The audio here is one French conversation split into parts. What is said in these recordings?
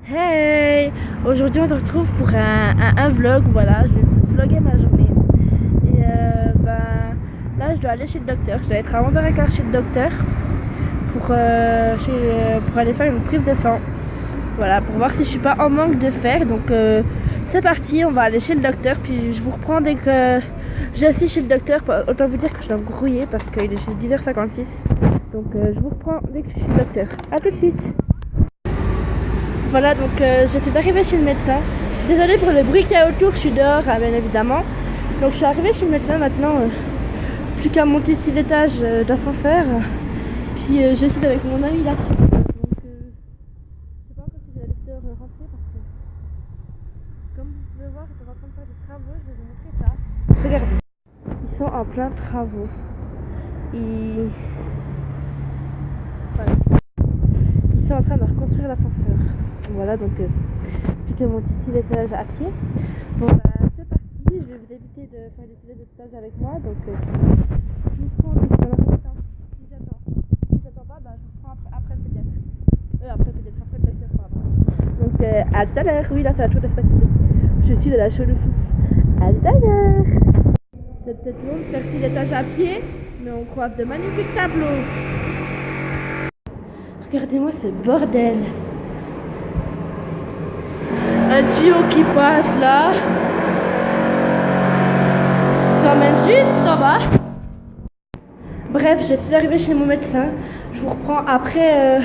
Hey! Aujourd'hui on se retrouve pour un vlog, voilà, je vais vous vlogger ma journée. Et là je dois aller chez le docteur, je dois être à 11h15 chez le docteur pour aller faire une prise de sang. Voilà, pour voir si je suis pas en manque de fer. Donc c'est parti, on va aller chez le docteur, puis je vous reprends dès que je suis chez le docteur. Autant vous dire que je dois me grouiller parce qu'il est juste 10h56. Donc je vous reprends dès que je suis chez le docteur. A tout de suite! Voilà, donc j'essaie d'arriver chez le médecin. Désolée pour le bruit qu'il y a autour, je suis dehors, bien évidemment. Donc je suis arrivée chez le médecin maintenant. Plus qu'à monter 6 étages d'ascenseur. Puis je suis avec mon ami là. Donc je sais pas encore si je vais laisser rentrer parce que comme vous pouvez voir, ils sont en train de faire des travaux. Je vais vous montrer ça. Regardez, ils sont en plein travaux. Voilà. Ils sont en train de reconstruire l'ascenseur. Voilà, donc j'ai que monter 6 étages à pied. Bon bah c'est parti, je vais vous éviter de faire des 6 étages avec moi. Donc je vous prends si j'attends pas, bah je vous prends après peut-être. Après le docteur, pardon. Donc à tout à l'heure, oui là ça va tout se passer. Je suis de la chaux de fou. À tout à l'heure. C'est peut-être long de faire 6 étages à pied, mais on croise de magnifiques tableaux. Regardez-moi ce bordel. Un tuyau qui passe là. Ça mène juste en bas. Bref, je suis arrivée chez mon médecin. Je vous reprends après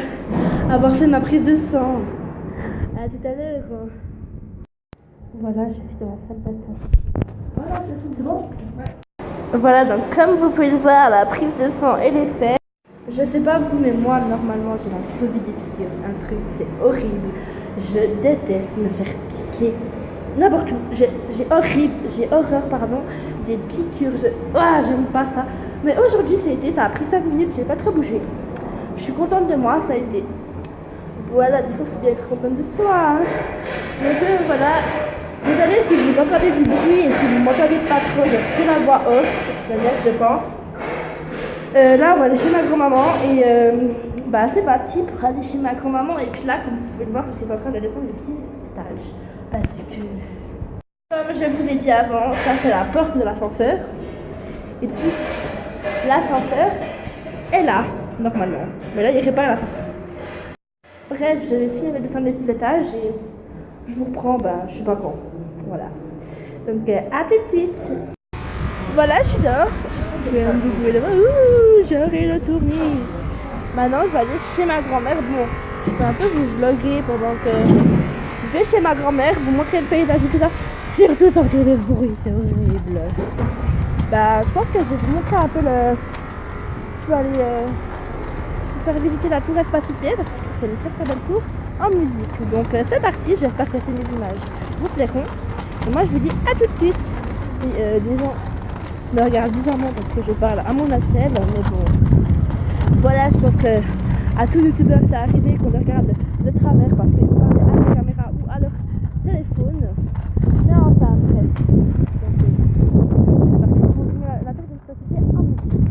avoir fait ma prise de sang. À tout à l'heure. Voilà, je suis dans la salle d'attente. Voilà, c'est bon. Ouais. Voilà, donc comme vous pouvez le voir, la prise de sang elle est faite. Je sais pas vous, mais moi normalement j'ai la phobie des piqûres. Un truc, c'est horrible. Je déteste me faire piquer n'importe où. J'ai horreur des piqûres. J'aime pas ça. Mais aujourd'hui ça a pris 5 minutes, j'ai pas trop bougé. Je suis contente de moi, ça a été. Voilà, des fois il faut bien être contente de soi. Hein. Donc voilà. Désolée si vous entendez du bruit et si vous m'entendez pas trop, j'ai fait la voix off, c'est-à-dire je pense. Là on va aller chez ma grand-maman et c'est parti pour aller chez ma grand-maman. Et puis là, comme vous pouvez le voir, je suis en train de descendre les 6 étages parce que, comme je vous l'ai dit avant, ça c'est la porte de l'ascenseur. Et puis l'ascenseur est là normalement, mais là il répare l'ascenseur. Bref, je vais finir de descendre les 6 étages et je vous reprends, je sais pas quand. Voilà, donc à tout de suite. Voilà, je suis dehors. J'aurai le tournis. Maintenant, je vais aller chez ma grand-mère. Bon, je vais un peu vous vlogger pendant que je vais chez ma grand-mère, vous montrer le paysage et tout ça. Surtout sortir de ce bruit, c'est horrible. Je pense que je vais vous montrer un peu le. Je vais aller vous faire visiter la tour Espacité parce que c'est une très belle tour en musique. Donc c'est parti, j'espère que ces images vous plairont. Et moi, je vous dis à tout de suite. Et les gens me regardent bizarrement parce que je parle à mon accent, mais bon. Voilà, je pense que à tout youtubeur c'est arrivé qu'on le regarde de travers parce qu'ils parlent à la caméra ou à leur téléphone. Mais enfin, bref. Donc, c'est parti pour continuer la tour d'Espacité en musique.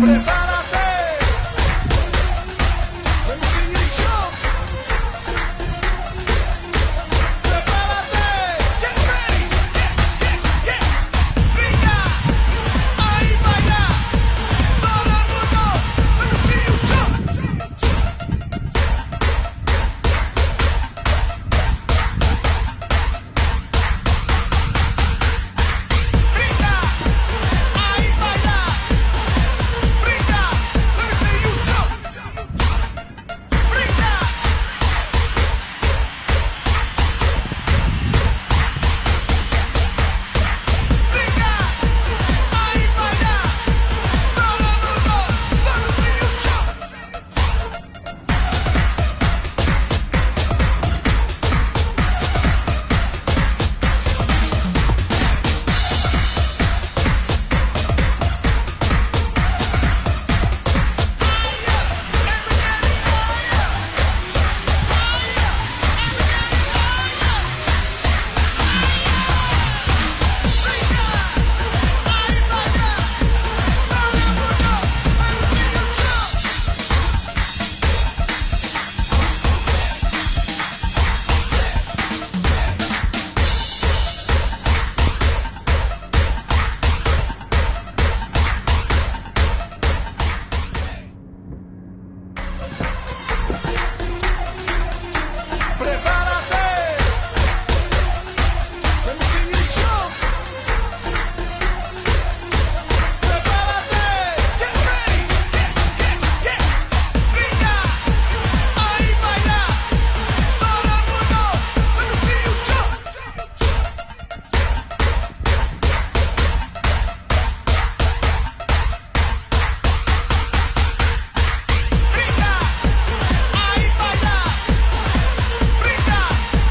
Prepárate. Let me see you jump. Prepárate. Get ready. Get. Brinca. Ahí baila. Todo el mundo. Let me see you jump. Brinca. Ahí baila. Brinca. Let me see you jump. Brinca. Brinca. Ahí baila. Todo el mundo. Let me see you jump. Prepárate. Let me see you jump. Prepárate. Get ready. Get. Brinca. Ahí baila. Todo el mundo. Let me see you jump. Brinca. Ahí baila. Brinca.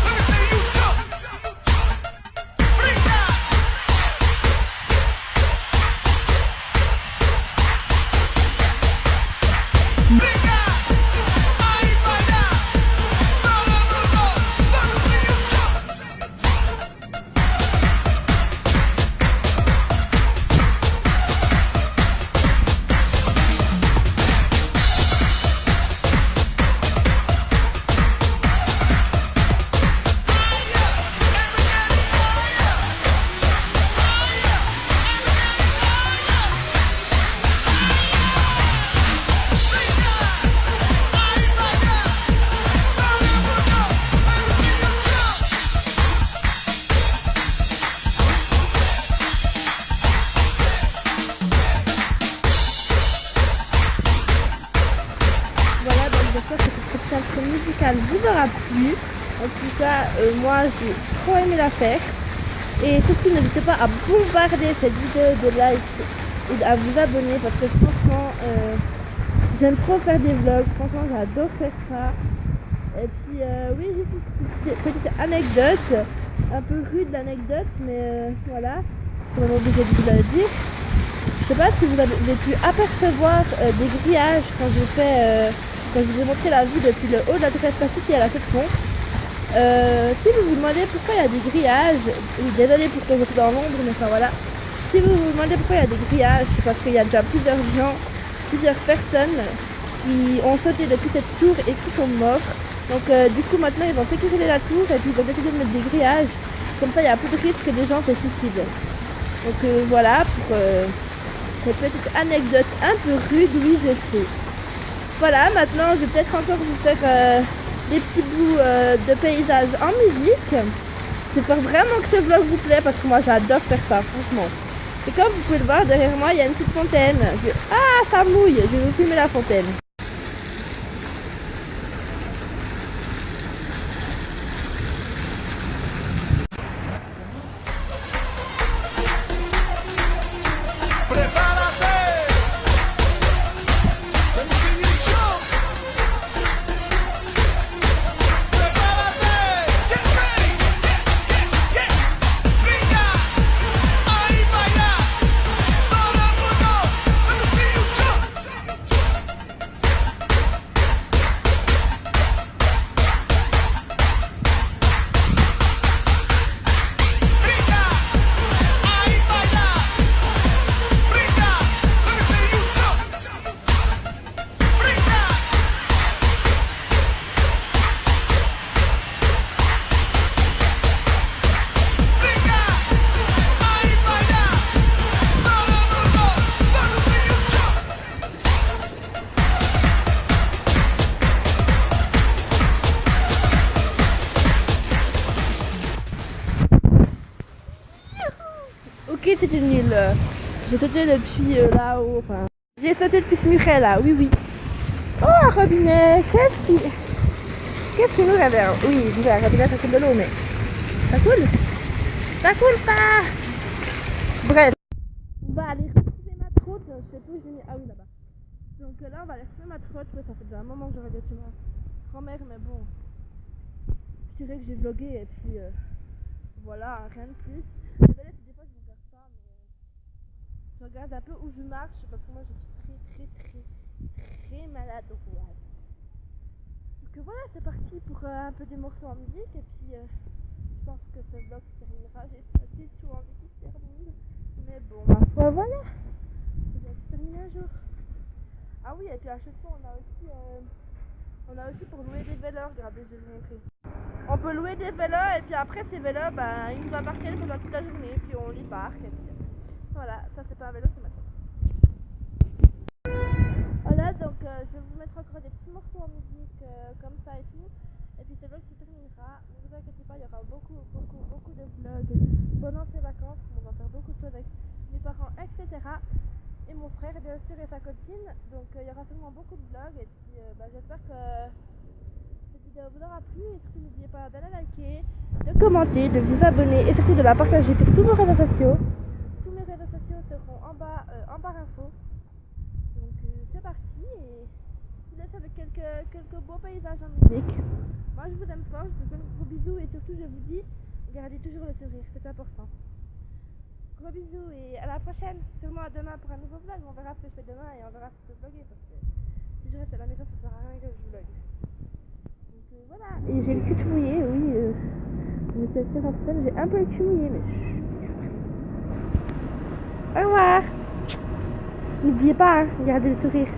Let me see you jump. Brinca. Brinca. Ahí baila. Todo el mundo. Let me see you jump. Ahí baila. Todo el mundo. Let me see you jump. Voilà, donc j'espère que cette spectacle musicale vous aura plu. En tout cas, moi j'ai trop aimé la faire. Et surtout, n'hésitez pas à bombarder cette vidéo de likes et à vous abonner parce que franchement, j'aime trop faire des vlogs. Franchement, j'adore faire ça. Et puis, oui, juste une petite anecdote, un peu rude l'anecdote, mais voilà, je suis vraiment obligée de vous la dire. Je sais pas si vous avez pu apercevoir des grillages quand quand je vous ai montré la vue depuis le haut de la tour Eiffel qui est à la section. Si vous vous demandez pourquoi il y a des grillages, oui, désolé pour que je suis dans l'ombre, mais enfin voilà. Si vous vous demandez pourquoi il y a des grillages, c'est parce qu'il y a déjà plusieurs gens, plusieurs personnes qui ont sauté depuis cette tour et qui sont morts. Donc du coup maintenant ils vont sécuriser la tour et puis ils vont décider de mettre des grillages. Comme ça il y a plus de risque que des gens se suicident. Donc voilà pour cette petite anecdote un peu rude, oui je sais. Voilà, maintenant je vais peut-être encore vous faire des petits bouts de paysages en musique. J'espère vraiment que ce vlog vous plaît parce que moi j'adore faire ça, franchement. Et comme vous pouvez le voir derrière moi, il y a une petite fontaine. Ah, ça mouille, je vais vous filmer la fontaine. Prepárate. Let me see you jump. Prepárate. Get ready. Get. Brinca. Ahí baila. Todo el mundo. Let me see you jump. Ok, c'était nul. J'ai sauté depuis là-haut. Enfin, j'ai sauté depuis ce muret là, oui, oui. Oh, un robinet. Qu'est-ce qui nous réveille? Oui, je vais un robinet, ça coule de l'eau, mais ça coule? Ça coule pas. Bref, on va aller retrouver ma trotte. Je sais plus où je l'ai mis. Ah oui, là-bas. Donc là, on va aller retrouver ma trotte. Ouais, ça fait déjà un moment que j'aurais dû chez ma grand-mère, mais bon. Je dirais que j'ai vlogué et puis voilà, rien de plus. Désolée si des fois je ne regarde pas, mais je regarde un peu où je marche parce que moi je suis très maladroite. Donc voilà, c'est parti pour un peu des morceaux en musique et puis je pense que ce vlog se terminera. J'ai pas du tout envie qu'il se termine, mais bon, ma foi, voilà, ça doit se terminer un jour. Ah oui, et puis à chaque fois on a aussi pour louer des vélos, regardez, je vais vous montrer. On peut louer des vélos et puis après ces vélos, ben, ils nous appartiennent pendant toute la journée, puis on les parque et puis voilà, ça c'est pas un vélo, c'est ma tête. Voilà, donc je vais vous mettre encore des petits morceaux en musique comme ça et tout. Et puis ce vlog se terminera. Ne vous inquiétez pas, il y aura beaucoup de vlogs pendant ces vacances. On va faire beaucoup de choses avec mes parents, etc. Et mon frère, bien sûr, et sa copine. Donc il y aura sûrement beaucoup de vlogs. Et puis j'espère que cette vidéo vous aura plu. Et surtout, n'oubliez pas de la liker, de commenter, de vous abonner et surtout de la partager sur tous vos réseaux sociaux. Tous mes réseaux sociaux seront en barre info. Donc c'est parti et je vous laisse avec quelques beaux paysages en musique. Moi je vous aime fort, je vous fais de gros bisous et surtout je vous dis, gardez toujours le sourire, c'est important. Gros bisous et à la prochaine, sûrement à demain pour un nouveau vlog. On verra ce que je fais demain et on verra si je peux vlogger parce que si je reste à la maison ça sert à rien que je vlog. Donc voilà, et j'ai le cul tout mouillé, oui, je sais c'est certain, j'ai un peu le cul mouillé mais au revoir. N'oubliez pas, hein, gardez le sourire.